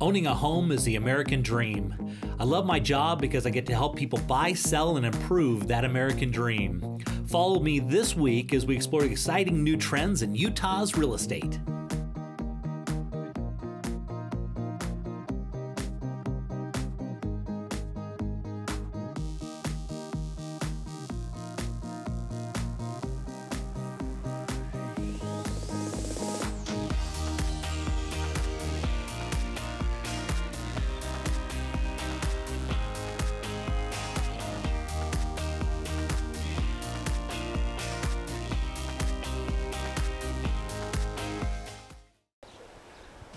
Owning a home is the American dream. I love my job because I get to help people buy, sell, and improve that American dream. Follow me this week as we explore exciting new trends in Utah's real estate.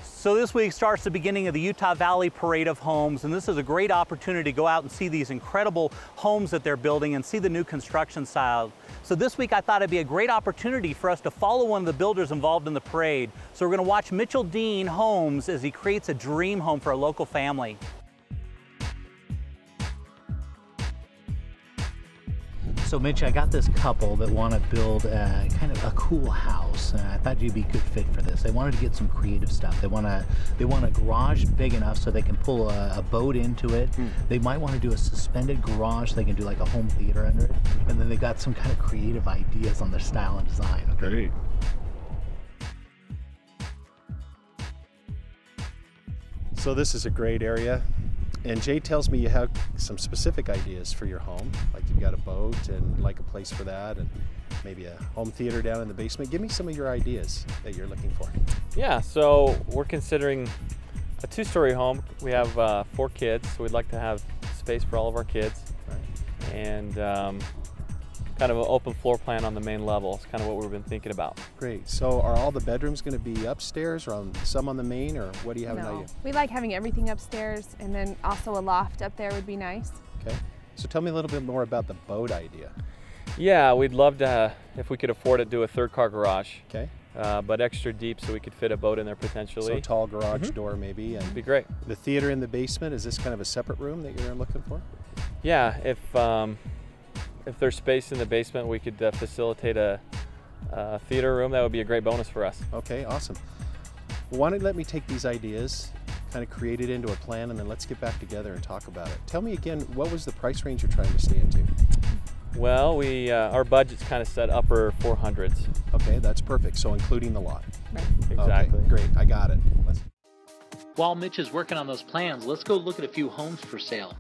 So this week starts the beginning of the Utah Valley Parade of Homes, and this is a great opportunity to go out and see these incredible homes that they're building and see the new construction style. So this week I thought it'd be a great opportunity for us to follow one of the builders involved in the parade. So we're going to watch Mitchell Dean Homes as he creates a dream home for a local family. So Mitch, I got this couple that want to build kind of a cool house, and I thought you'd be a good fit for this. They wanted to get some creative stuff. They want a garage big enough so they can pull a boat into it. They might want to do a suspended garage so they can do like a home theater under it. And then they got some kind of creative ideas on their style and design. Okay? Great. So this is a great area. And Jay tells me you have some specific ideas for your home, like you've got a boat and like a place for that, and maybe a home theater down in the basement. Give me some of your ideas that you're looking for. Yeah, so we're considering a two-story home. We have 4 kids, so we'd like to have space for all of our kids. Right. And kind of an open floor plan on the main level is kind of what we've been thinking about. Great. So are all the bedrooms going to be upstairs or some on the main, or what do you have an idea? We like having everything upstairs, and then also a loft up there would be nice. Okay. So tell me a little bit more about the boat idea. Yeah, we'd love to, if we could afford it, do a 3rd-car garage. Okay. But extra deep so we could fit a boat in there potentially. So tall garage door maybe. And be great. The theater in the basement, is this kind of a separate room that you're looking for? Yeah, if there's space in the basement, we could facilitate a theater room. That would be a great bonus for us. Okay, awesome. Well, why don't you let me take these ideas, kind of create it into a plan, and then let's get back together and talk about it. Tell me again, what was the price range you're trying to stay into? Well, our budget's kind of set upper 400s. Okay, that's perfect. So including the lot. Right. Exactly. Okay, great, I got it. While Mitch is working on those plans, let's go look at a few homes for sale.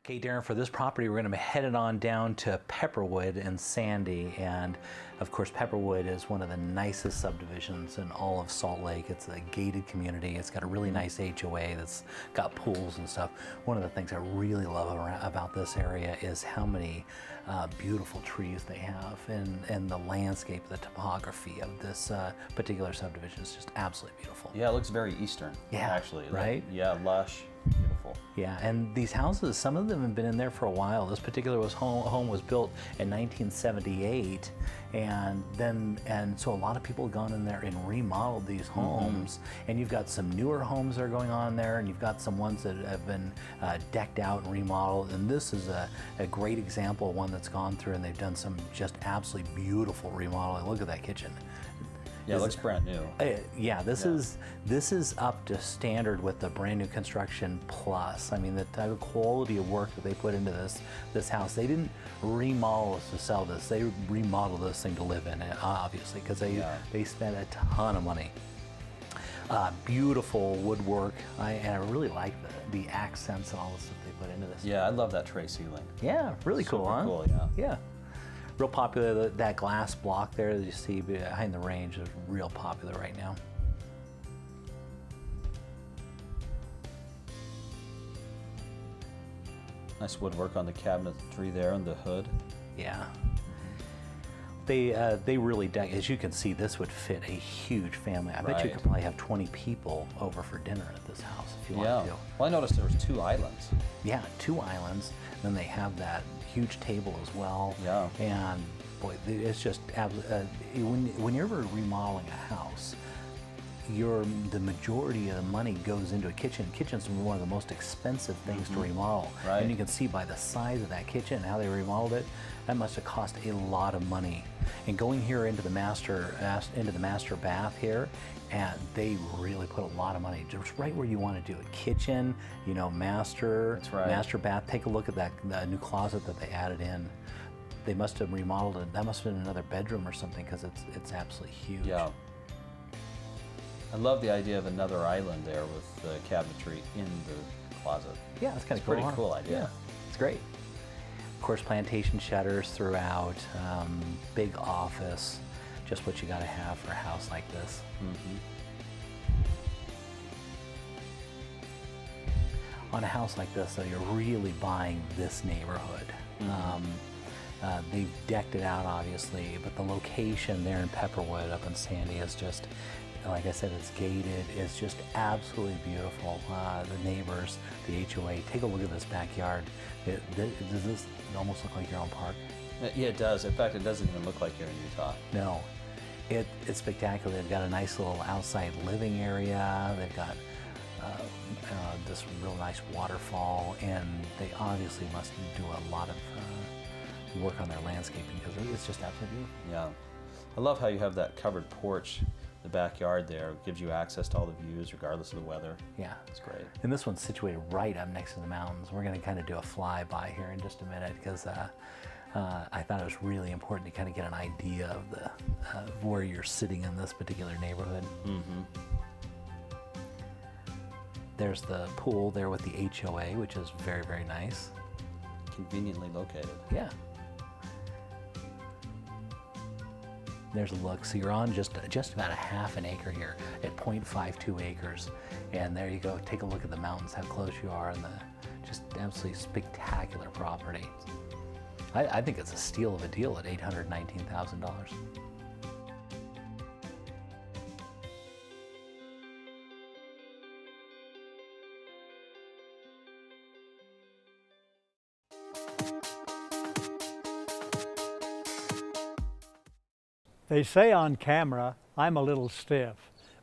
Okay, Darren, for this property, we're going to be headed on down to Pepperwood and Sandy. And of course, Pepperwood is one of the nicest subdivisions in all of Salt Lake. It's a gated community. It's got a really nice HOA that's got pools and stuff. One of the things I really love about this area is how many beautiful trees they have, and the landscape, the topography of this particular subdivision is just absolutely beautiful. Yeah, it looks very eastern. Yeah, actually. right? Yeah, lush, beautiful. Yeah, and these houses, some of them have been in there for a while. This particular home was built in 1978, and so a lot of people have gone in there and remodeled these homes. And you've got some newer homes that are going on there, and you've got some ones that have been decked out and remodeled. And this is a great example of one that's gone through, and they've done some just absolutely beautiful remodeling. Look at that kitchen. Yeah, it looks brand new. Yeah, this is up to standard with the brand new construction plus. I mean, the type of quality of work that they put into this house. They didn't remodel this to sell this. They remodeled this thing to live in it, obviously, because they spent a ton of money. Beautiful woodwork, and I really like the accents and all the stuff they put into this. Yeah, I love that tray ceiling. Yeah, really Super cool, huh? Cool, yeah. Yeah. Real popular, that glass block there that you see behind the range is real popular right now. Nice woodwork on the cabinetry there on the hood. Yeah. They really, as you can see, this would fit a huge family. I bet you could probably have 20 people over for dinner at this house if you wanted to. Well, I noticed there was 2 islands. Yeah, 2 islands. Then they have that huge table as well. Yeah. And boy, it's just when you're remodeling a house, the majority of the money goes into a kitchen. Kitchen's one of the most expensive things to remodel. Right. And you can see by the size of that kitchen, how they remodeled it, that must have cost a lot of money. And going here into the master bath here, and they really put a lot of money just right where you want to do it. Kitchen, you know, master bath. Take a look at that new closet that they added in. They must have remodeled it. That must have been another bedroom or something, because it's absolutely huge. Yeah. I love the idea of another island there with the cabinetry in the closet. Yeah, it's kind of It's a cool. pretty cool idea. Yeah, it's great. Of course, plantation shutters throughout, big office, just what you got to have for a house like this. On a house like this, though, you're really buying this neighborhood. They've decked it out, obviously, but the location there in Pepperwood up in Sandy is just, like I said, it's gated. It's just absolutely beautiful. The neighbors, the HOA, take a look at this backyard. Does this almost look like your own park? Yeah, it does. In fact, it doesn't even look like you're in Utah. No. It's spectacular. They've got a nice little outside living area. They've got this real nice waterfall, and they obviously must do a lot of work on their landscaping, because it's just absolutely beautiful. Yeah. I love how you have that covered porch, the backyard there. It gives you access to all the views regardless of the weather. Yeah. It's great. And this one's situated right up next to the mountains. We're going to kind of do a flyby here in just a minute, because I thought it was really important to kind of get an idea of where you're sitting in this particular neighborhood. There's the pool there with the HOA, which is very, very nice. Conveniently located. Yeah. There's a look. So you're on just about a half an acre here at 0.52 acres. And there you go. Take a look at the mountains, how close you are, and just absolutely spectacular property. I think it's a steal of a deal at $819,000. They say on camera I'm a little stiff,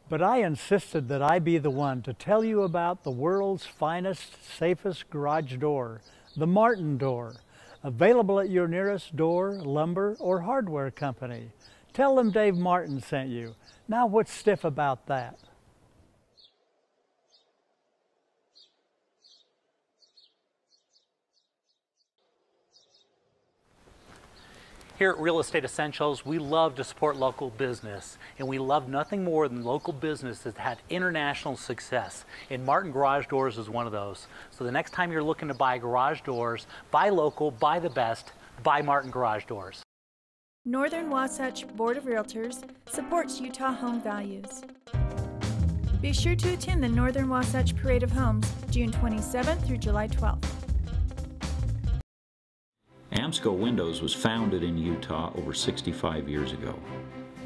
but I insisted that I be the one to tell you about the world's finest, safest garage door, the Martin Door, available at your nearest door, lumber, or hardware company. Tell them Dave Martin sent you. Now what's stiff about that? Here at Real Estate Essentials, we love to support local business, and we love nothing more than local business that's had international success. And Martin Garage Doors is one of those. So the next time you're looking to buy garage doors, buy local, buy the best, buy Martin Garage Doors. Northern Wasatch Board of Realtors supports Utah home values. Be sure to attend the Northern Wasatch Parade of Homes, June 27th through July 12th. Amsco Windows was founded in Utah over 65 years ago.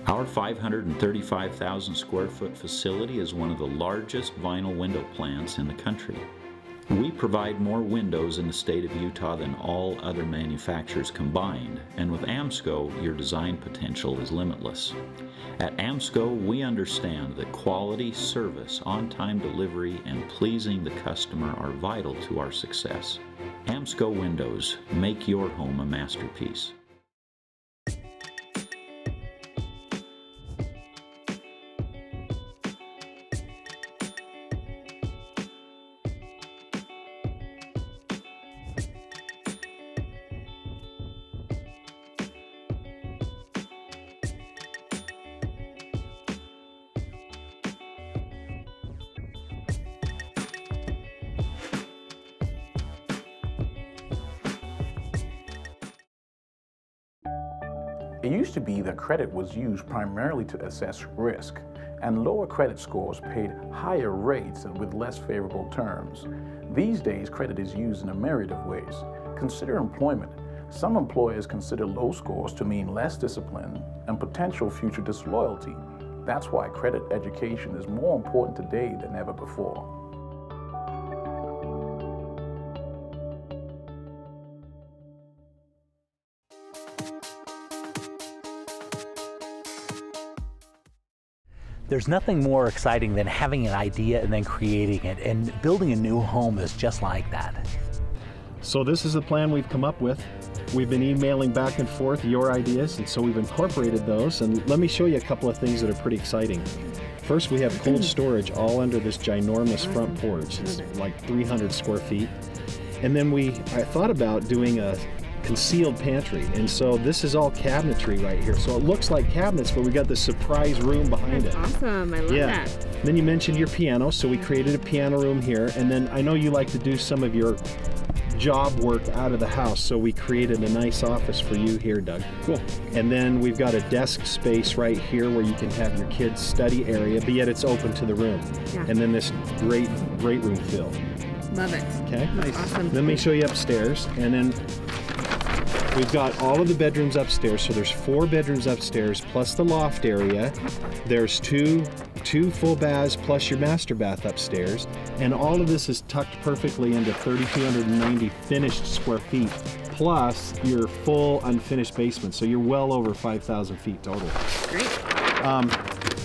Our 535,000 square foot facility is one of the largest vinyl window plants in the country. We provide more windows in the state of Utah than all other manufacturers combined, and with Amsco, your design potential is limitless. At Amsco, we understand that quality, service, on-time delivery, and pleasing the customer are vital to our success. Amsco Windows, make your home a masterpiece. It used to be that credit was used primarily to assess risk, and lower credit scores paid higher rates and with less favorable terms. These days, credit is used in a myriad of ways. Consider employment. Some employers consider low scores to mean less discipline and potential future disloyalty. That's why credit education is more important today than ever before. There's nothing more exciting than having an idea and then creating it, and building a new home is just like that. So this is the plan we've come up with. We've been emailing back and forth your ideas, and so we've incorporated those. And let me show you a couple of things that are pretty exciting. First, we have cold storage all under this ginormous front porch. It's like 300 square feet. And then I thought about doing a concealed pantry, and so this is all cabinetry right here. So it looks like cabinets, but we got this surprise room behind it. Awesome, I love that. Then you mentioned your piano, so we created a piano room here. And then I know you like to do some of your job work out of the house, so we created a nice office for you here, Doug. Cool. And then we've got a desk space right here where you can have your kids' study area, but yet it's open to the room. Yeah. And then this great room feel. Love it. Okay. Nice. Awesome. Let me show you upstairs, and then we've got all of the bedrooms upstairs. So there's 4 bedrooms upstairs plus the loft area. There's two full baths plus your master bath upstairs, and all of this is tucked perfectly into 3,290 finished square feet plus your full unfinished basement. So you're well over 5,000 feet total. Great.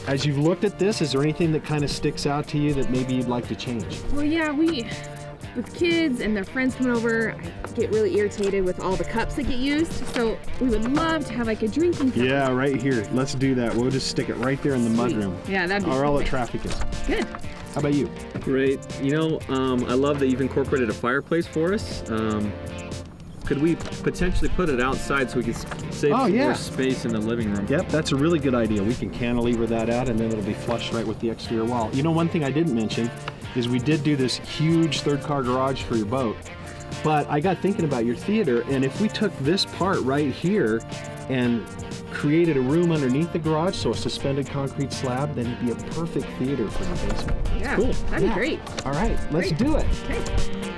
As you've looked at this, is there anything that kind of sticks out to you that maybe you'd like to change? Well, yeah, with kids and their friends coming over, I get really irritated with all the cups that get used. So we would love to have like a drinking cup. Yeah, right here. Let's do that. We'll just stick it right there in the mudroom. Yeah, that'd be or all the perfect. traffic is. Good. How about you? Great. You know, I love that you've incorporated a fireplace for us. Could we potentially put it outside so we could save some more space in the living room? Yep, that's a really good idea. We can cantilever that out, and then it'll be flush right with the exterior wall. You know, one thing I didn't mention is we did do this huge 3rd-car garage for your boat, but I got thinking about your theater, and if we took this part right here and created a room underneath the garage, so a suspended concrete slab, then it'd be a perfect theater for the basement. Yeah, cool. That'd be great. All right, let's Great. do it. Okay.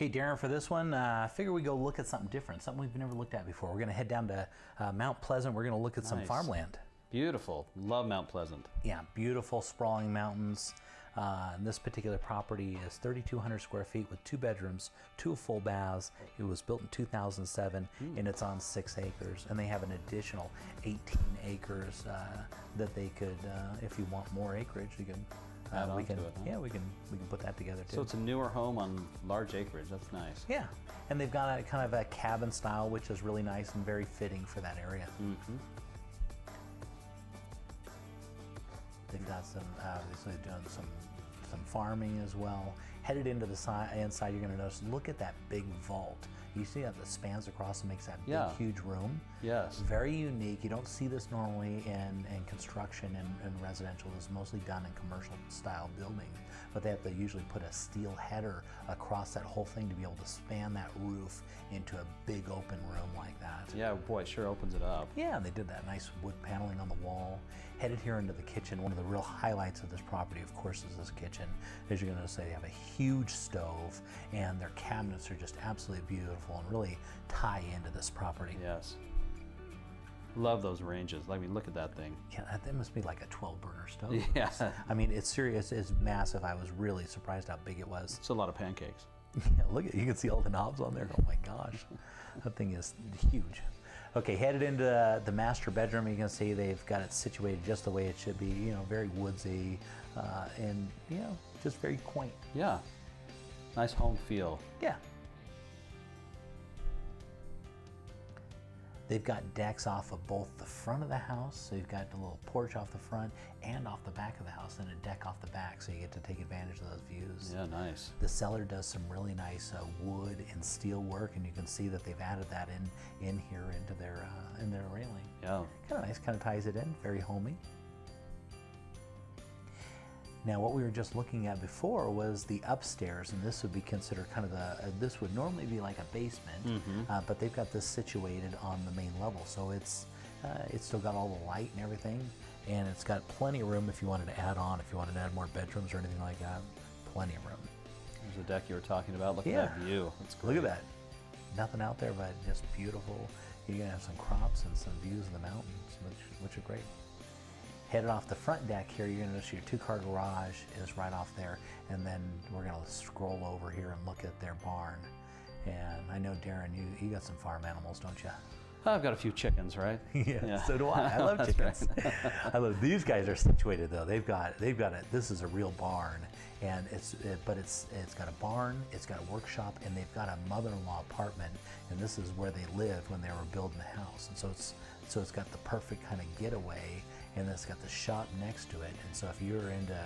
Okay, Darren, for this one, I figure we go look at something different, something we've never looked at before. We're going to head down to Mount Pleasant. We're going to look at some farmland. Beautiful. Love Mount Pleasant. Yeah, beautiful sprawling mountains. This particular property is 3,200 square feet with 2 bedrooms, 2 full baths. It was built in 2007, and it's on 6 acres. And they have an additional 18 acres that they could, if you want more acreage, you can. We can put that together too. So it's a newer home on large acreage. That's nice. Yeah, and they've got a kind of a cabin style, which is really nice and very fitting for that area. Mm-hmm. They've got some obviously done some farming as well. Headed into the inside, you're going to notice. Look at that big vault. You see that spans across and makes that big, huge room. Yes. Very unique. You don't see this normally in construction and residential. It's mostly done in commercial style buildings. But they have to usually put a steel header across that whole thing to be able to span that roof into a big open room like that. Yeah, boy, it sure opens it up. Yeah, and they did that nice wood paneling on the wall. Headed here into the kitchen. One of the real highlights of this property, of course, is this kitchen. As you're going to say, they have a huge stove, and their cabinets are just absolutely beautiful and really tie into this property. Yes. Love those ranges. I mean, look at that thing. Yeah, that must be like a 12-burner stove. Yeah. I mean, it's serious. It's massive. I was really surprised how big it was. It's a lot of pancakes. Yeah, look at, you can see all the knobs on there. Oh my gosh, that thing is huge. Okay, headed into the master bedroom. You can see they've got it situated just the way it should be. You know, very woodsy, and you know, just very quaint. Yeah. Nice home feel. Yeah. They've got decks off of both the front of the house, so you've got a little porch off the front and off the back of the house, and a deck off the back, so you get to take advantage of those views. Yeah, nice. The cellar does some really nice wood and steel work, and you can see that they've added that in here into their railing. Yeah. Kind of nice, kind of ties it in, very homey. Now what we were just looking at before was the upstairs, and this would be considered kind of this would normally be like a basement, but they've got this situated on the main level, so it's still got all the light and everything, and it's got plenty of room if you wanted to add on, if you wanted to add more bedrooms or anything like that, plenty of room. There's the deck you were talking about. Look at that view. It's great. Look at that. Nothing out there but just beautiful. You're gonna have some crops and some views of the mountains, which are great. Headed off the front deck here, you're gonna notice your 2-car garage is right off there, and then we're gonna scroll over here and look at their barn. And I know, Darren, you got some farm animals, don't you? I've got a few chickens, right? Yeah, so do I. I love chickens. Right. I love these guys are situated though. They've got it. This is a real barn, and it's got a barn, it's got a workshop, and they've got a mother-in-law apartment, and this is where they lived when they were building the house. And so it's got the perfect kind of getaway, and then it's got the shop next to it. And so if you're into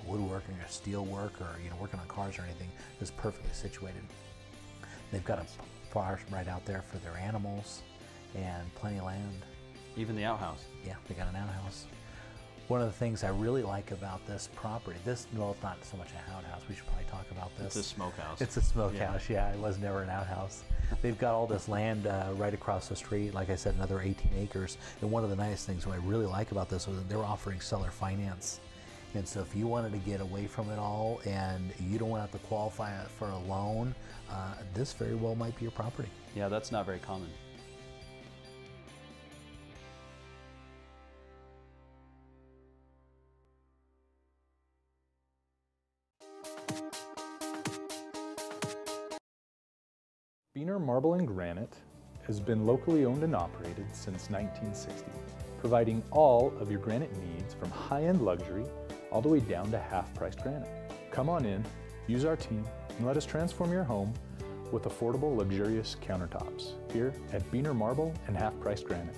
woodworking or steel work or working on cars or anything, it's perfectly situated. They've got a farm right out there for their animals and plenty of land. Even the outhouse. Yeah, they got an outhouse. One of the things I really like about this property, well, it's not so much an outhouse, we should probably talk about this. It's a smokehouse. It's a smokehouse, yeah, it was never an outhouse. They've got all this land right across the street, like I said, another 18 acres. And one of the nice things, what I really like about this was that they were offering seller finance. And so if you wanted to get away from it all and you don't want to have to qualify for a loan, this very well might be your property. Yeah, that's not very common. Beener Marble and Granite has been locally owned and operated since 1960, providing all of your granite needs from high-end luxury all the way down to half-priced granite. Come on in, use our team, and let us transform your home with affordable, luxurious countertops here at Beener Marble and Half-Priced Granite.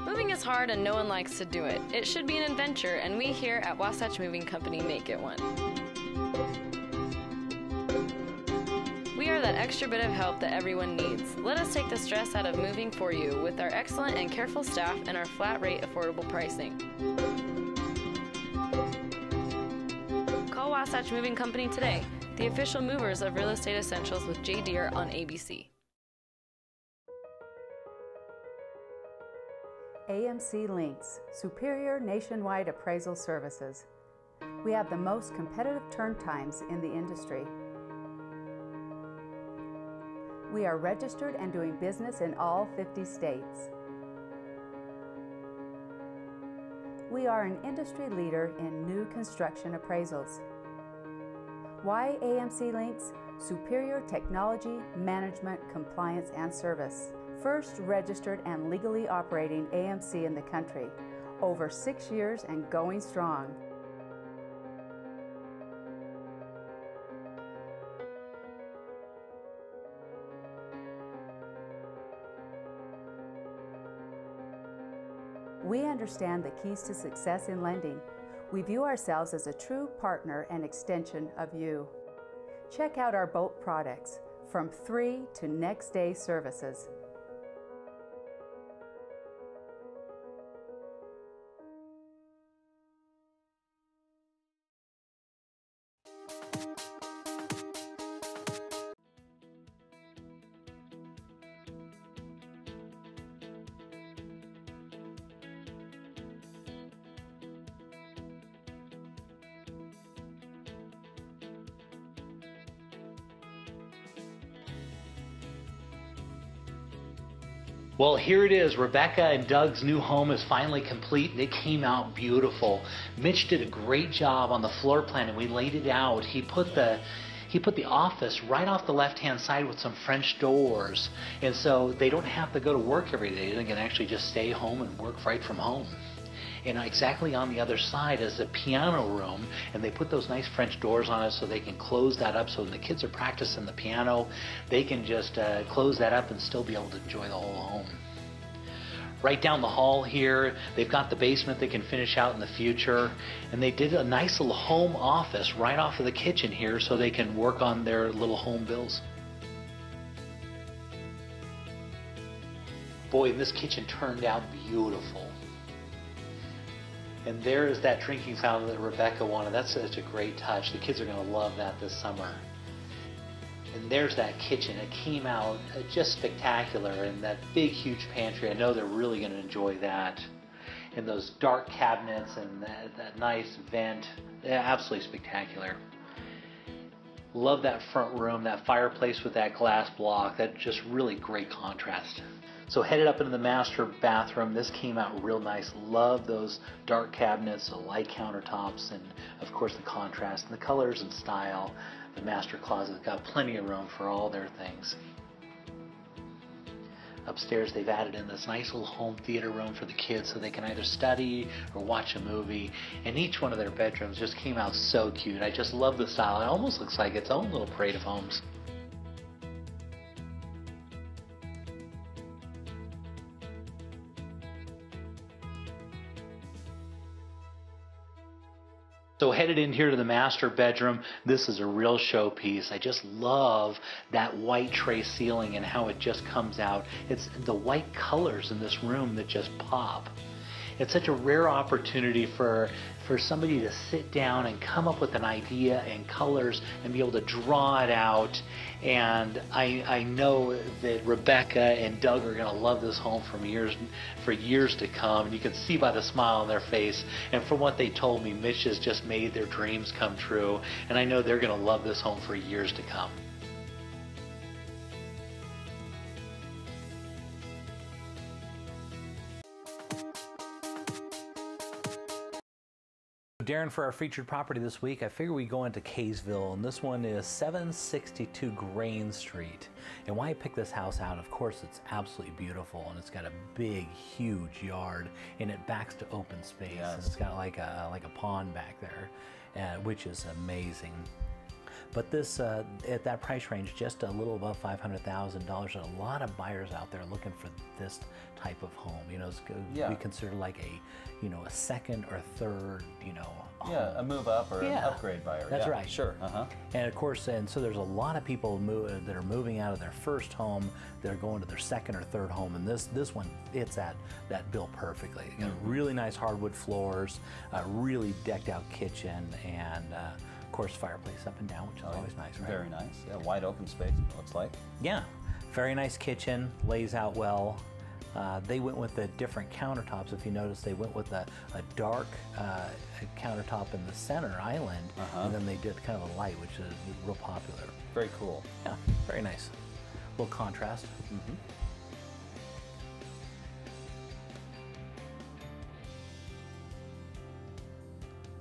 Moving is hard and no one likes to do it. It should be an adventure, and we here at Wasatch Moving Company make it one. We are that extra bit of help that everyone needs. Let us take the stress out of moving for you with our excellent and careful staff and our flat rate affordable pricing. Call Wasatch Moving Company today, the official movers of Real Estate Essentials with Jay Deere on ABC. AMC Links, superior nationwide appraisal services. We have the most competitive turn times in the industry. We are registered and doing business in all 50 states. We are an industry leader in new construction appraisals. Why AMC Links? Superior technology, management, compliance, and service. First registered and legally operating AMC in the country. Over 6 years and going strong. We understand the keys to success in lending. We view ourselves as a true partner and extension of you. Check out our boat products, from 3 to next day services. Well, here it is. Rebecca and Doug's new home is finally complete. It came out beautiful. Mitch did a great job on the floor plan, and we laid it out. He put the office right off the left-hand side with some French doors, and so they don't have to go to work every day. They can actually just stay home and work right from home. And exactly on the other side is the piano room, and they put those nice French doors on it so they can close that up, so when the kids are practicing the piano, they can just close that up and still be able to enjoy the whole home. Right down the hall here, they've got the basement they can finish out in the future, and they did a nice little home office right off of the kitchen here so they can work on their little home bills. Boy, this kitchen turned out beautiful. And there is that drinking fountain that Rebecca wanted. That's such a great touch. The kids are going to love that this summer. And there's that kitchen. It came out just spectacular. And that big, huge pantry, I know they're really going to enjoy that. And those dark cabinets and that nice vent, absolutely spectacular. Love that front room, that fireplace with that glass block. That just really great contrast. So headed up into the master bathroom. This came out real nice. Love those dark cabinets, the light countertops, and of course the contrast and the colors and style. The master closet's got plenty of room for all their things. Upstairs they've added in this nice little home theater room for the kids so they can either study or watch a movie. And each one of their bedrooms just came out so cute. I just love the style. It almost looks like its own little parade of homes. So headed in here to the master bedroom, this is a real showpiece. I just love that white tray ceiling and how it just comes out. It's the white colors in this room that just pop. It's such a rare opportunity for somebody to sit down and come up with an idea and colors and be able to draw it out. And I know that Rebecca and Doug are going to love this home for years to come. And you can see by the smile on their face. And from what they told me, Mitch has just made their dreams come true. And I know they're going to love this home for years to come. Darren, for our featured property this week, I figure we go into Kaysville, and this one is 762 Grain Street. And why I picked this house out, of course, it's absolutely beautiful, and it's got a big, huge yard, and it backs to open space. Yes. And it's got like a pond back there, which is amazing. But this, at that price range, just a little above $500,000, a lot of buyers out there looking for this type of home. You know, it's be considered like a second or third, home. Yeah, a move up or an upgrade buyer. That's right. Sure. And of course, so there's a lot of people that are moving out of their first home, they're going to their second or third home, and this one fits that bill perfectly. You know, really nice hardwood floors, really decked out kitchen, and of course, fireplace up and down, which is always nice, right? Very nice. Yeah, wide open space, it looks like. Yeah, very nice kitchen, lays out well. They went with the different countertops. If you notice, they went with a dark countertop in the center island, and then they did kind of a light, which is real popular. Very cool. Yeah, very nice. A little contrast.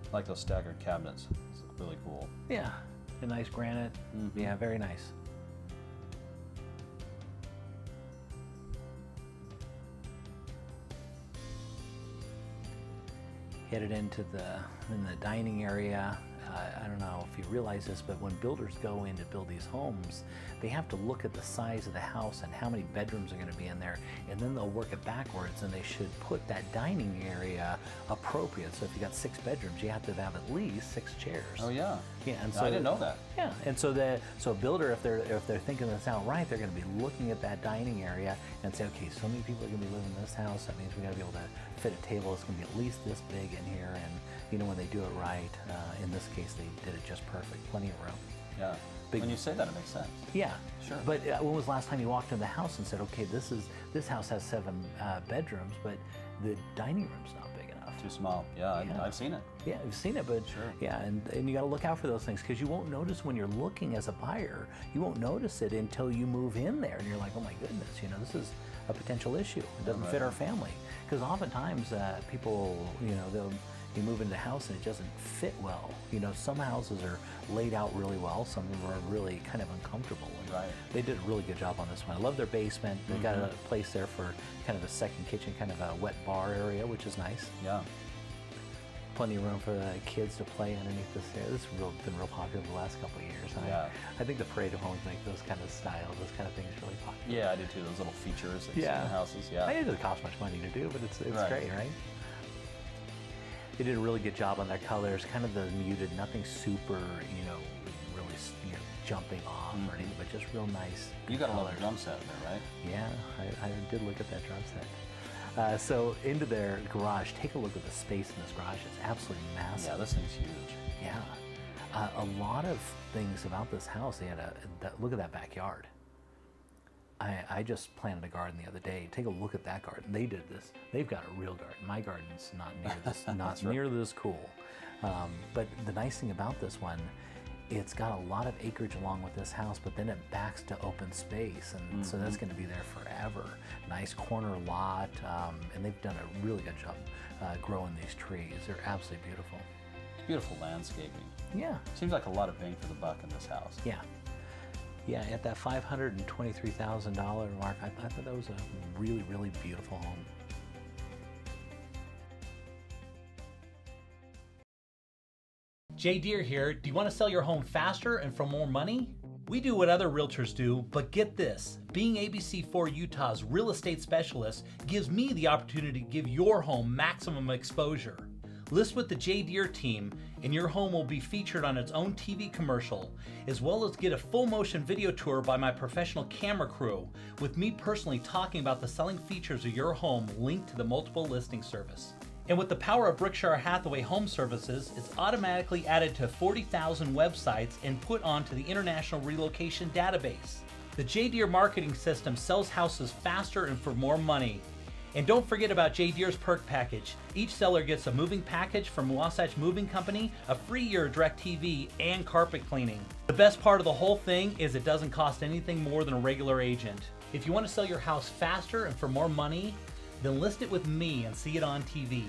I like those staggered cabinets. It's really cool. Yeah, a nice granite. Yeah, very nice. Headed into the dining area. I don't know if you realize this, but when builders go in to build these homes, they have to look at the size of the house and how many bedrooms are going to be in there, and then they'll work it backwards, and they should put that dining area appropriate. So if you got 6 bedrooms, you have to have at least 6 chairs. Oh yeah. Yeah, and so I didn't know that. Yeah, and so a builder, if they're thinking this out right, they're going to be looking at that dining area and say, okay, so many people are going to be living in this house. That means we got to be able to fit a table that's going to be at least this big in here, and when they do it right, in this case, they did it just perfect. Plenty of room. Yeah. When you say that, it makes sense. Yeah. Sure. But when was the last time you walked into the house and said, okay, this house has 7 bedrooms, but the dining room's not big enough? Too small. Yeah, I've seen it. Yeah, I've seen it, but yeah, and you got to look out for those things, because you won't notice when you're looking as a buyer. You won't notice it until you move in there, and you're like, oh my goodness, this is a potential issue. It doesn't fit our family. Because oftentimes people, you move into the house and it doesn't fit well. Some houses are laid out really well. Some of them are really kind of uncomfortable. And they did a really good job on this one. I love their basement. They got a place there for kind of a second kitchen, kind of a wet bar area, which is nice. Yeah. Plenty of room for the kids to play underneath this area. This has been real popular the last couple of years. I think the Parade of Homes make those kind of styles, those kind of things really popular. Yeah, I do too. Those little features that you see in the houses. Yeah. It doesn't cost much money to do, but it's great, right? They did a really good job on their colors, kind of the muted, nothing super, really jumping off or anything, but just real nice. You got a little drum set there, right? Yeah, I did look at that drum set. So into their garage, take a look at the space in this garage. It's absolutely massive. Yeah, this thing's huge. Yeah. A lot of things about this house, they had look at that backyard. I just planted a garden the other day. Take a look at that garden. They did this. They've got a real garden. My garden's not near this, not near this cool. But the nice thing about this one, it's got a lot of acreage along with this house, but then it backs to open space, and so that's going to be there forever. Nice corner lot, and they've done a really good job growing these trees. They're absolutely beautiful. It's beautiful landscaping. Yeah. Seems like a lot of bang for the buck in this house. Yeah. Yeah, at that $523,000 mark, I thought that was a really, really beautiful home. Jay Deere here. Do you want to sell your home faster and for more money? We do what other realtors do, but get this. Being ABC4 Utah's real estate specialist gives me the opportunity to give your home maximum exposure. List with the Jay Deere team and your home will be featured on its own TV commercial, as well as get a full motion video tour by my professional camera crew, with me personally talking about the selling features of your home linked to the multiple listing service. And with the power of Berkshire Hathaway Home Services, it's automatically added to 40,000 websites and put onto the International Relocation Database. The Jay Deere marketing system sells houses faster and for more money. And don't forget about Jay Deere's perk package. Each seller gets a moving package from Wasatch Moving Company, a free year of DirecTV, and carpet cleaning. The best part of the whole thing is it doesn't cost anything more than a regular agent. If you want to sell your house faster and for more money, then list it with me and see it on TV.